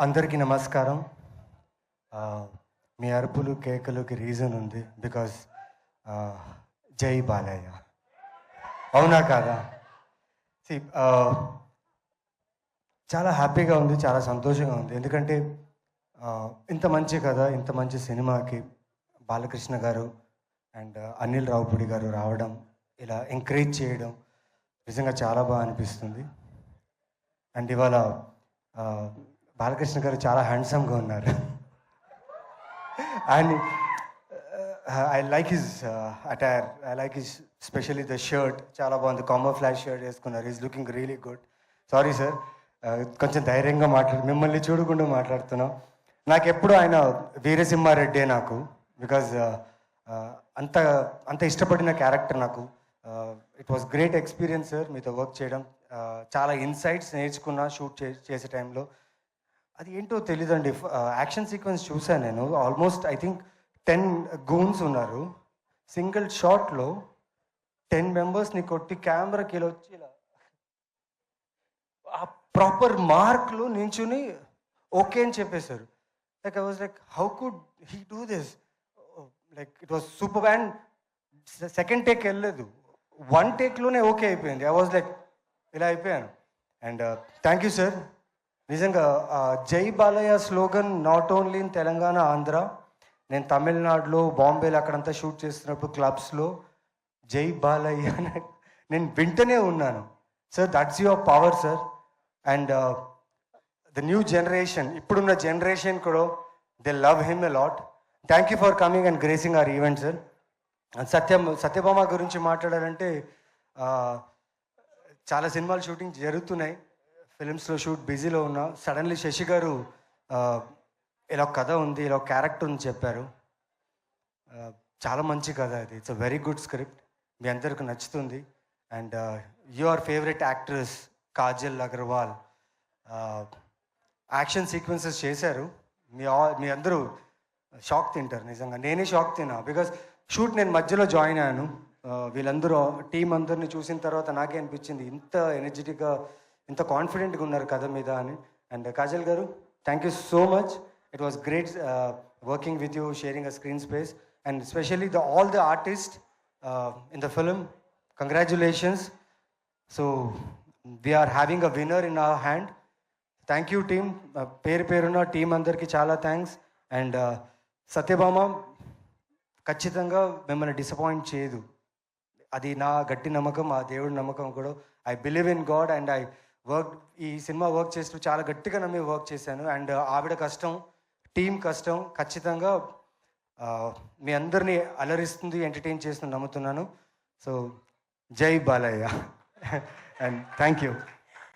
అందరికీ నమస్కారం. మీ అరుపులు కేకలుకి రీజన్ ఉంది. బికాజ్ జై బాలయ్య. అవునా కాదా? చాలా హ్యాపీగా ఉంది, చాలా సంతోషంగా ఉంది. ఎందుకంటే ఇంత మంచి కథ, ఇంత మంచి సినిమాకి బాలకృష్ణ గారు అండ్ అనిల్ రావుపూడి గారు రావడం, ఇలా ఎంకరేజ్ చేయడం నిజంగా చాలా బాగా అనిపిస్తుంది. అండ్ ఇవాళ బాలకృష్ణ గారు చాలా హ్యాండ్సమ్గా ఉన్నారు. And I like his attire, I like his specially the shirt. చాలా బాగుంది, కామర్ ఫ్లాష్ షర్ట్ వేసుకున్నారు. Is looking really good. Sorry sir, కొంచెం ధైర్యంగా మిమ్మల్ని చూడకుండా మాట్లాడుతున్నాం. నాకు ఎప్పుడు ఆయన వీరసింహారెడ్డే నాకు. బికాజ్ అంత అంత ఇష్టపడిన క్యారెక్టర్ నాకు. It was great experience sir మీతో వర్క్ చేయడం. చాలా ఇన్సైట్స్ నేర్చుకున్నా షూట్ చేసే టైంలో. అది ఏంటో తెలీదండి. యాక్షన్ సీక్వెన్స్ చూసాను నేను. ఆల్మోస్ట్ ఐ థింక్ 10 గూన్స్ ఉన్నారు. సింగిల్ షాట్లో 10 మెంబర్స్ని కొట్టి కెమెరాకి ఇలా వచ్చి ఇలా ఆ ప్రాపర్ మార్క్లో నించుని ఓకే అని చెప్పేశారు. Like I was like, how could he do this? Like it was super. And second take వెళ్ళలేదు, 1 టేక్లోనే ఓకే అయిపోయింది. ఐ వాజ్ లైక్, ఇలా అయిపోయాను. And thank you sir. నిజంగా జై Balayya slogan not only in Telangana, Andhra. నేను తమిళనాడులో, బాంబేలో అక్కడంతా షూట్ చేస్తున్నప్పుడు క్లబ్స్లో జై బాలయ్య నేను వింటనే ఉన్నాను. Sir, that's your power sir. And the new generation, ఇప్పుడున్న జనరేషన్ కూడా they love him a lot. Thank you for coming and gracing our event sir. Satyabhama గురించి మాట్లాడాలంటే చాలా సినిమాలు షూటింగ్ జరుగుతున్నాయి, ఫిలిమ్స్లో షూట్ బిజీలో ఉన్నా. సడన్లీ శశి గారు ఇలా కథ ఉంది, ఇలా క్యారెక్టర్ ఉంది చెప్పారు. చాలా మంచి కథ ఇది. It's a very good script, మీ అందరికి నచ్చుతుంది. And your favourite actress Kajal Aggarwal action sequences చేశారు. మీ అందరూ షాక్ తింటారు. నిజంగా నేనే షాక్ తిన్నా. బికాజ్ షూట్ నేను మధ్యలో జాయిన్ అయ్యాను. వీళ్ళందరూ టీం అందరిని చూసిన తర్వాత నాకే అనిపించింది ఇంత ఎనర్జెటిక్గా, ఇంత కాన్ఫిడెంట్గా ఉన్నారు కథ మీద అని. అండ్ కాజల్ గారు, thank you so much. It was great working with you, sharing a screen space. And specially all the artist in the film, congratulations. So we are having a winner in our hand. Thank you team, పేరున్న టీం అందరికీ చాలా thanks. And Satyabhama ఖచ్చితంగా మిమ్మల్ని disappoint చేయదు, అది నా గట్టి నమ్మకం, ఆ దేవుడి నమ్మకం కూడా. I believe in God and I work. ఈ సినిమా వర్క్ చేస్తూ చాలా గట్టిగా నమ్మి వర్క్ చేశాను. అండ్ ఆవిడ కష్టం, టీం కష్టం ఖచ్చితంగా మీ అందరినీ అలరిస్తుంది, ఎంటర్టైన్ చేస్తుంది నమ్ముతున్నాను. సో జై బాలయ్య అండ్ థ్యాంక్ యూ.